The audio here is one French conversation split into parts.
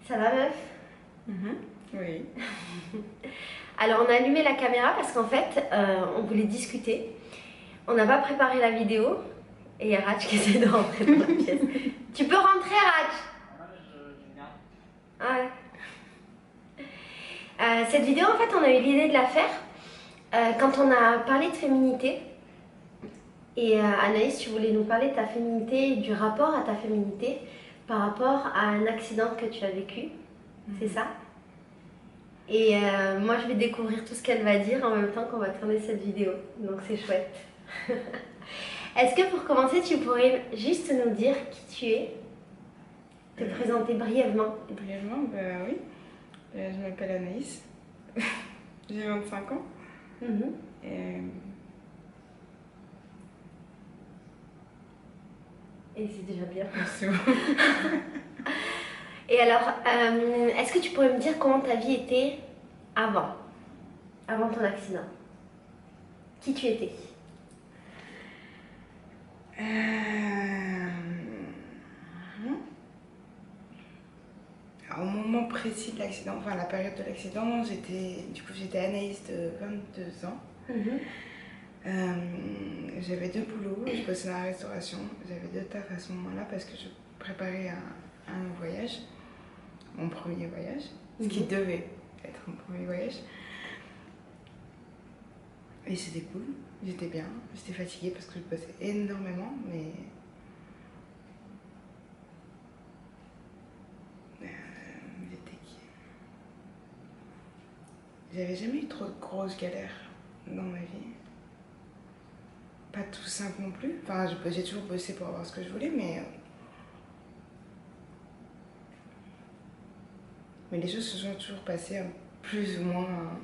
Ça va, meuf? Oui. Alors, on a allumé la caméra parce qu'en fait, on voulait discuter. On n'a pas préparé la vidéo. Et il y a Rach qui essaie de rentrer dans la pièce. Tu peux rentrer, Rach? Ah ouais. Cette vidéo, en fait, on a eu l'idée de la faire quand on a parlé de féminité. Et Anaïs, tu voulais nous parler de ta féminité et du rapport à ta féminité par rapport à un accident que tu as vécu. C'est ça? Et moi, je vais découvrir tout ce qu'elle va dire en même temps qu'on va tourner cette vidéo. Donc, c'est chouette. Est-ce que pour commencer, tu pourrais juste nous dire qui tu es? Te présenter brièvement. Brièvement, bah oui. Je m'appelle Anaïs. J'ai 25 ans. Et c'est déjà bien. C'est bon. Et alors, est-ce que tu pourrais me dire comment ta vie était avant ton accident? Qui tu étais? Alors, au moment précis de l'accident, enfin la période de l'accident, j'étais Anaïs de 22 ans. J'avais 2 boulots, je bossais dans la restauration, j'avais 2 tafs à ce moment-là parce que je préparais un voyage, mon premier voyage, ce qui devait être mon premier voyage. Et c'était cool, j'étais bien, j'étais fatiguée parce que je bossais énormément, mais j'avais jamais eu trop de grosses galères dans ma vie. Pas tout simple non plus. Enfin, j'ai toujours bossé pour avoir ce que je voulais, mais les choses se sont toujours passées plus ou moins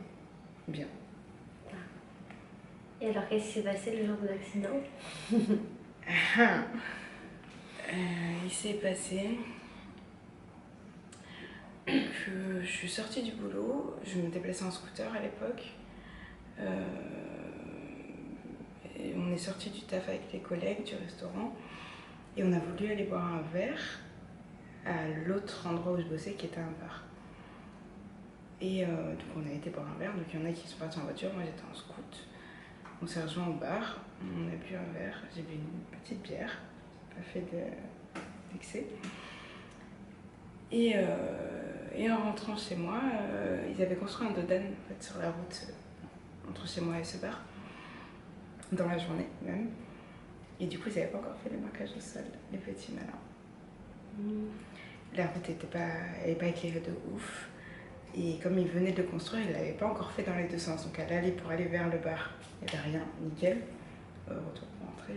bien. Et alors, qu'est-ce qui s'est passé le jour de l'accident? Il s'est passé que je suis sortie du boulot, je me déplaçais en scooter à l'époque. Et on est sorti du taf avec les collègues du restaurant et on a voulu aller boire un verre à l'autre endroit où je bossais qui était un bar. Et donc on a été boire un verre, donc il y en a qui sont partis en voiture, moi j'étais en scoot. On s'est rejoint au bar, on a bu un verre, j'ai bu une petite bière, pas fait d'excès. Et en rentrant chez moi, ils avaient construit un dodan en fait, sur la route entre chez moi et ce bar, dans la journée même. Et du coup, ils n'avaient pas encore fait le marquage au sol, les petits malins. La route n'était pas éclairée de ouf. Et comme ils venaient de le construire, ils ne l'avaient pas encore fait dans les deux sens. Donc elle allait pour aller vers le bar. Il n'y avait rien, nickel. Retour pour rentrer,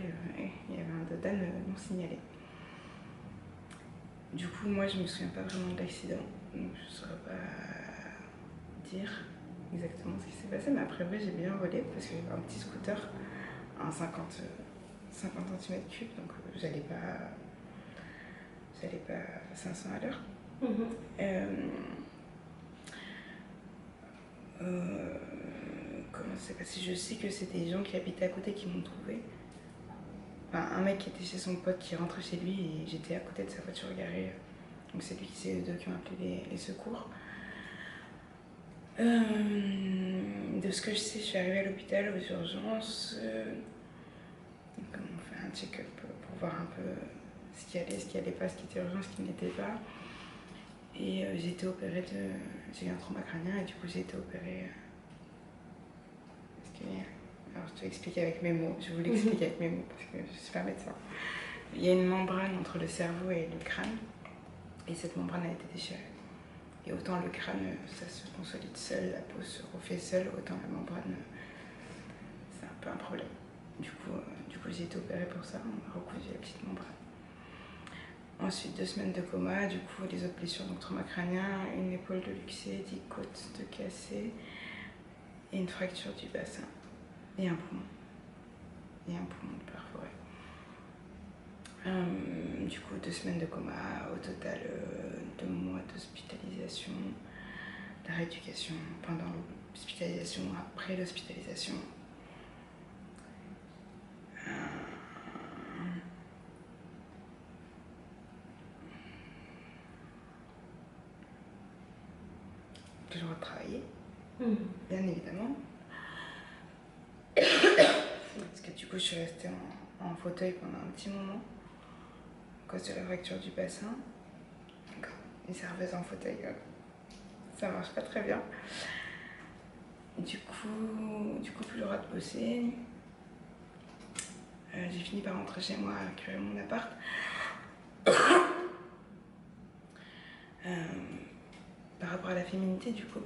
il y avait un dodan non signalé. Du coup, moi, je me souviens pas vraiment de l'accident. Donc je ne saurais pas dire exactement ce qui s'est passé. Mais après, vrai, j'ai bien volé parce que j'avais un petit scooter, un 50 cm3. Donc j'allais pas 500 à l'heure. Comment ça s'est passé? Je sais que c'était des gens qui habitaient à côté qui m'ont trouvé. Enfin, un mec qui était chez son pote qui rentrait chez lui et j'étais à côté de sa voiture garée. Donc c'est lui qui ont appelé les secours. De ce que je sais, je suis arrivée à l'hôpital aux urgences. Donc on fait un check-up pour voir un peu ce qui allait, ce qui allait pas, ce qui était urgent, ce qui n'était pas. Et j'ai été opérée j'ai eu un trauma crânien et du coup j'ai été opérée. Alors je te l'explique avec mes mots, je vous l'explique avec mes mots parce que je ne suis pas médecin. Il y a une membrane entre le cerveau et le crâne et cette membrane a été déchirée. Et autant le crâne, ça se consolide seul, la peau se refait seule, autant la membrane, c'est un peu un problème. Du coup j'ai été opérée pour ça, on a recousu la petite membrane. Ensuite 2 semaines de coma, du coup les autres blessures, donc trauma crânien, une épaule de luxée, 10 côtes de cassées et une fracture du bassin et un poumon. Et un poumon perforé. Du coup 2 semaines de coma, au total 2 mois d'hospitalisation, la rééducation pendant l'hospitalisation, après l'hospitalisation. j'ai le droit de travailler, bien évidemment. Parce que du coup, je suis restée en fauteuil pendant un petit moment, à cause de la fracture du bassin. Donc, une serveuse en fauteuil, ça marche pas très bien. Du coup, plus le droit de bosser. J'ai fini par rentrer chez moi, récupérer mon appart. Par rapport à la féminité, du coup,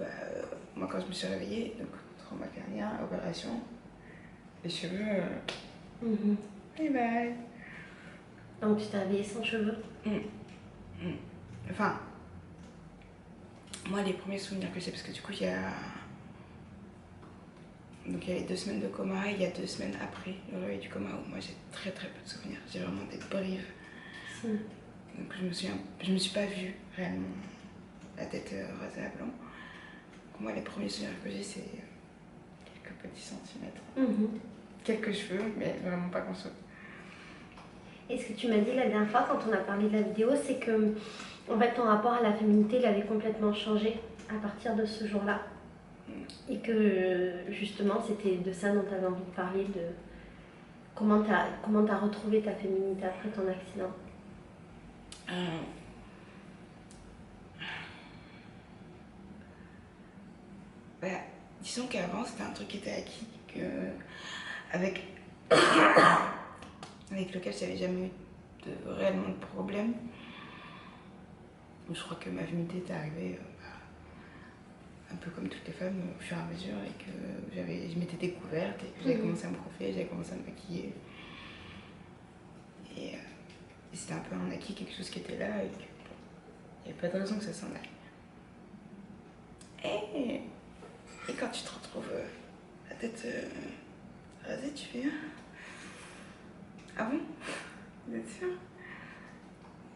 moi quand je me suis réveillée, donc trauma cardiaque, opération, les cheveux, bye bye. Donc tu t'es réveillée sans cheveux. Enfin, moi les premiers souvenirs que j'ai, parce que du coup il y a les 2 semaines de coma, et il y a 2 semaines après le réveil du coma où moi j'ai très très peu de souvenirs, j'ai vraiment des brives. Donc je me suis pas vue réellement la tête rasée à blanc. Donc moi les premiers souvenirs que j'ai c'est quelques petits centimètres, quelques cheveux, mais vraiment pas grand chose. Et ce que tu m'as dit la dernière fois quand on a parlé de la vidéo, c'est que en fait ton rapport à la féminité il avait complètement changé à partir de ce jour-là. Et que justement c'était de ça dont tu avais envie de parler, de comment t'as retrouvé ta féminité après ton accident. Disons qu'avant c'était un truc qui était acquis, avec lequel j'avais jamais eu réellement de problème. Je crois que ma féminité est arrivée un peu comme toutes les femmes au fur et à mesure, et que je m'étais découverte, et que j'avais commencé à me coiffer, j'avais commencé à me maquiller. Et c'était un peu un acquis, quelque chose qui était là, et qu'il n'y avait pas de raison que ça s'en aille. Et quand tu te retrouves la tête rasée, tu fais ah bon? Vous êtes sûr?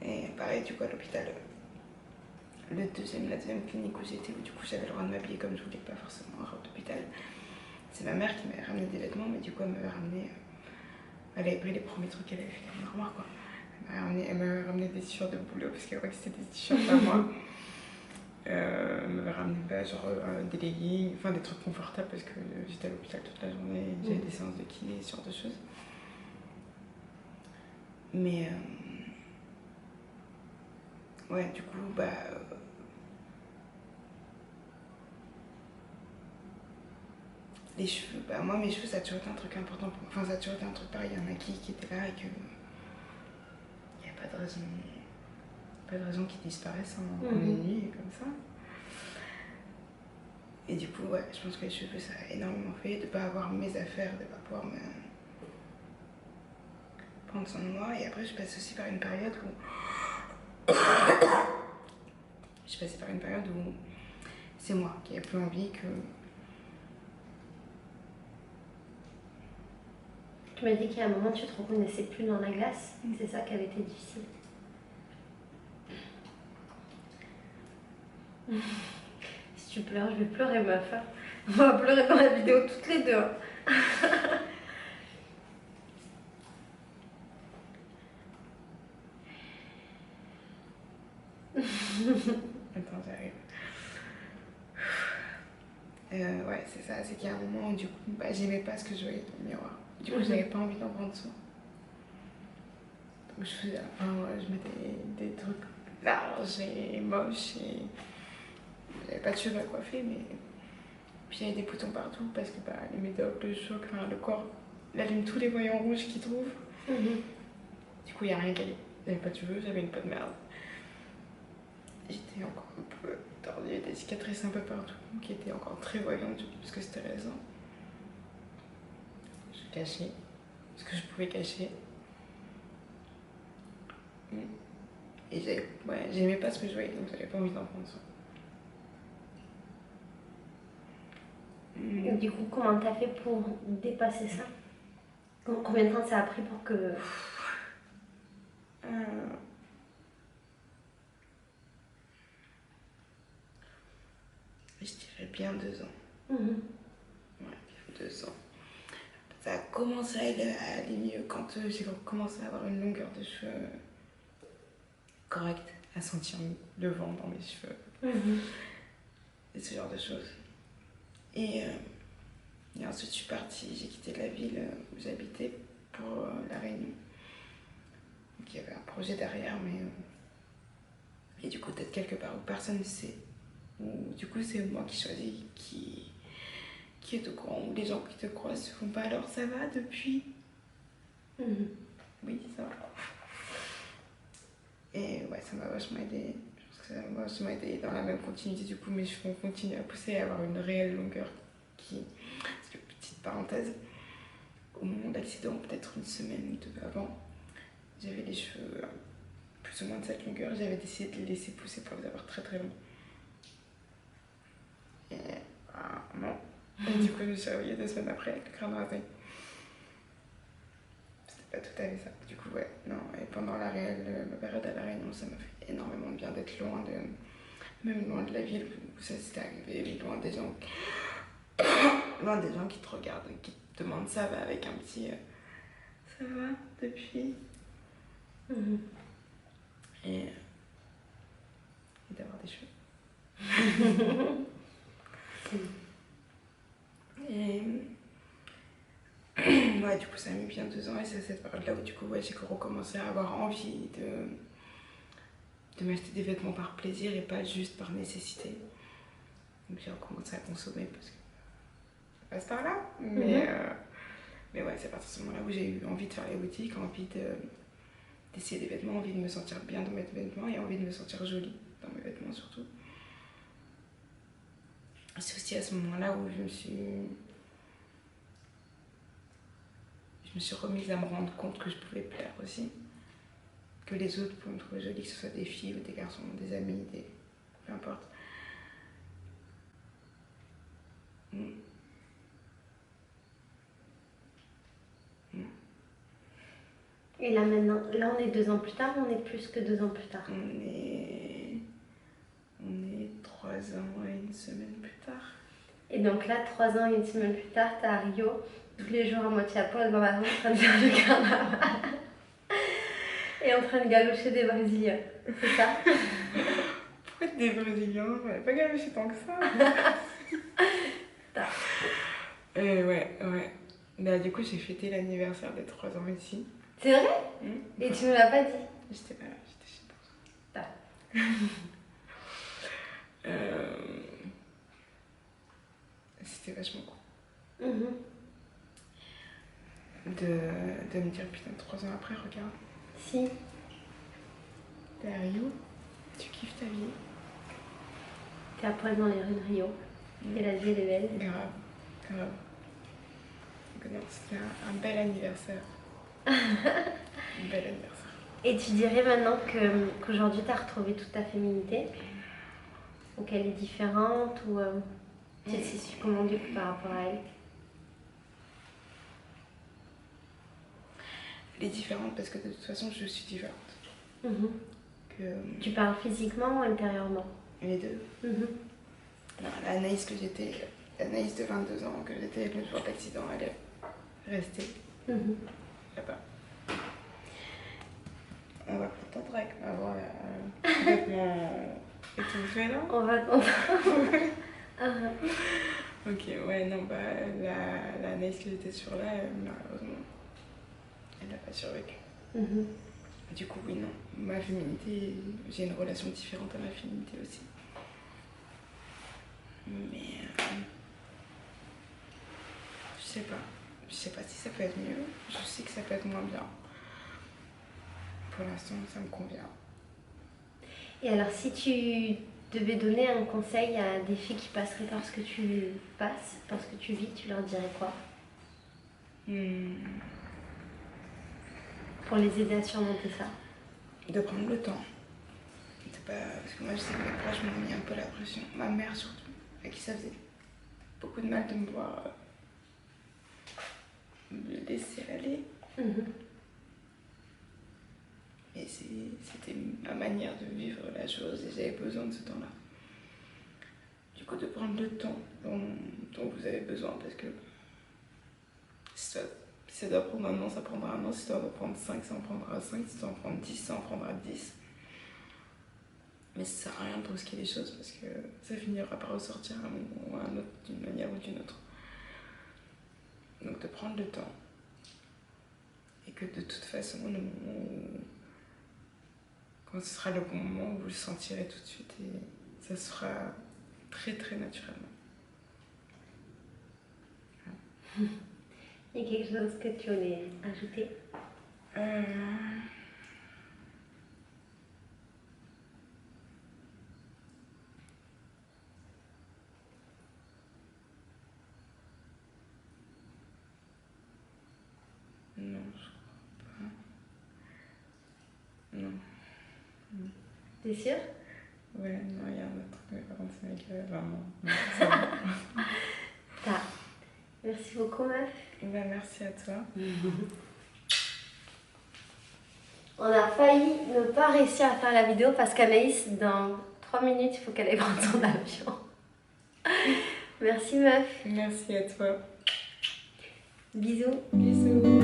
Et pareil, du coup, à l'hôpital, la deuxième clinique où j'étais, où du coup j'avais le droit de m'habiller comme je voulais, pas forcément en robe d'hôpital. C'est ma mère qui m'avait ramené des vêtements, mais du coup elle m'avait ramené. Elle avait pris les premiers trucs qu'elle avait fait dans l'armoire, quoi. Elle m'avait ramené des t-shirts de boulot parce qu'elle croyait que c'était des t-shirts à moi. Elle m'avait ramené des leggings, enfin des trucs confortables parce que j'étais à l'hôpital toute la journée, j'avais des séances de kiné, ce genre de choses. Mais ouais, du coup, les cheveux, moi mes cheveux ça a toujours été un truc important pour moi. Enfin, ça a toujours été un truc pareil, un acquis qui était là et que il n'y a pas de raison qu'ils disparaissent en une nuit comme ça. Et du coup, ouais, je pense que les cheveux ça a énormément fait, de ne pas avoir mes affaires, de ne pas pouvoir me prendre soin de moi. Et après, je passe aussi par une période où c'est moi qui n'ai plus envie que. Tu m'as dit qu'à un moment tu te reconnaissais plus dans la glace, c'est ça qui avait été difficile. Si tu pleures, je vais pleurer, meuf. On va pleurer dans la vidéo toutes les deux. Attends, j'arrive. Ouais, c'est ça, c'est qu'il y a un moment où du coup, j'aimais pas ce que je voyais dans le miroir. Du coup, j'avais pas envie d'en prendre soin. Donc je mettais des trucs larges et moches, et j'avais pas de cheveux à coiffer, mais puis il y avait des boutons partout parce que les médocs, le choc, le corps, il allume tous les voyants rouges qu'il trouve. Du coup, il n'y a rien qui allait. J'avais pas de cheveux, j'avais une peau de merde. J'étais encore un peu tordue, des cicatrices un peu partout qui étaient encore très voyantes parce que c'était récent. Je cachais ce que je pouvais cacher. Et j'aimais pas ce que je voyais, donc j'avais pas envie d'en prendre soin. Et du coup, comment t'as fait pour dépasser ça? Combien de temps ça a pris pour que... Je dirais bien 2 ans. Ouais, bien 2 ans. Ça a commencé à aller mieux quand j'ai commencé à avoir une longueur de cheveux correcte, à sentir le vent dans mes cheveux. et ce genre de choses. Et ensuite, je suis partie, j'ai quitté la ville où j'habitais pour La Réunion. Donc, il y avait un projet derrière, mais. Et du coup, peut-être quelque part où personne ne sait. Où, du coup, c'est moi qui choisis qui est au courant. Où les gens qui te croisent ne font pas alors ça va depuis. Oui, ça va. Et ouais, ça m'a vachement aidé. Je pense que ça m'a vachement aidé dans la même continuité du coup, mais je continue à pousser à avoir une réelle longueur qui. Parce que, petite parenthèse, au moment de l'accident, peut-être une semaine ou deux avant, j'avais les cheveux plus ou moins de cette longueur. J'avais décidé de les laisser pousser pour les avoir très très longs. Et non. Et du coup, je me suis réveillée 2 semaines après avec le crâne rasé. C'était pas tout à fait ça. Du coup, ouais, non. Et pendant ma période à La Réunion, ça m'a fait énormément de bien d'être même loin de la ville où ça s'était arrivé, loin des gens qui te regardent, qui te demandent ça va avec un petit ça va depuis. Et d'avoir des cheveux. Et ouais, du coup, ça a mis bien 2 ans et c'est à cette période-là où du coup, ouais, j'ai recommencé à avoir envie de m'acheter des vêtements par plaisir et pas juste par nécessité. Donc j'ai recommencé à consommer parce que ça passe par là. Mais ouais, c'est à partir de ce moment-là où j'ai eu envie de faire les boutiques, envie d'essayer des vêtements, envie de me sentir bien dans mes vêtements et envie de me sentir jolie dans mes vêtements surtout. C'est aussi à ce moment-là où je me suis remise à me rendre compte que je pouvais plaire aussi. Que les autres pouvaient me trouver jolie, que ce soit des filles ou des garçons, des amis, peu importe. Et là maintenant, là on est 2 ans plus tard ou on est plus que 2 ans plus tard? On est 3 ans et 1 semaine plus tard. Et donc là, 3 ans et 1 semaine plus tard, t'es à Rio, tous les jours à moitié à poil dans la rue en train de faire le carnaval. Et en train de galocher des Brésiliens, c'est ça? Pourquoi des Brésiliens? On n'avait pas galoché tant que ça. Ouais. Bah, du coup, j'ai fêté l'anniversaire des 3 ans ici. C'est vrai? Et tu me l'as pas dit? J'étais pas là, j'étais chez toi. C'était vachement cool. De me dire, putain, 3 ans après, regarde. Si. T'es à Rio, tu kiffes ta vie. T'es à poil dans les rues de Rio. Et la vie, elle est belle. Grave. Donc, c'était un bel anniversaire. Et tu dirais maintenant qu'aujourd'hui tu as retrouvé toute ta féminité, ou qu'elle est différente, ou tu sais comment du coup par rapport à elle? Elle est différente parce que de toute façon je suis différente. Tu parles physiquement ou intérieurement? Les deux. Non, l'Anaïs l'Anaïs de 22 ans que j'étais le jour de l'accident, elle est restée là-bas. On va t'entendre avec ma voix complètement étouffée là. On va t'entendre. Ok, ouais, non, bah la Naïs que j'étais sur là, malheureusement, elle n'a pas survécu. Du coup, oui, non, ma féminité, j'ai une relation différente à ma féminité aussi. Mais je sais pas si ça peut être mieux, je sais que ça peut être moins bien. Pour l'instant, ça me convient. Et alors, si tu devais donner un conseil à des filles qui passeraient par ce que tu passes, par ce que tu vis, tu leur dirais quoi? Pour les aider à surmonter ça? De prendre le temps. Parce que moi, je sais que mes proches m'ont mis un peu la pression. Ma mère surtout, à qui ça faisait beaucoup de mal de me voir me laisser aller. Et c'était ma manière de vivre la chose et j'avais besoin de ce temps-là. Du coup, de prendre le temps dont vous avez besoin parce que si ça doit prendre 1 an, ça prendra 1 an. Si ça doit prendre 5, ça en prendra 5. Si ça doit en prendre 10, ça en prendra 10. Mais ça sert à rien de brusquer les choses parce que ça finira par ressortir à un moment ou à un autre, d'une manière ou d'une autre. Donc de prendre le temps. Et que de toute façon, le moment où... Quand ce sera le bon moment, vous le sentirez tout de suite et ça se fera très très naturellement. Il y a quelque chose que tu voulais ajouter? Non, je crois pas. Non. T'es sûre? Ouais, non, il y a un autre truc, mais par contre, c'est Michael. Vraiment. Non, c'est bon. Ta. Merci beaucoup, meuf. Ben, merci à toi. On a failli ne pas réussir à faire la vidéo parce qu'Anaïs, dans 3 minutes, il faut qu'elle aille prendre son avion. Merci, meuf. Merci à toi. Bisous. Bisous.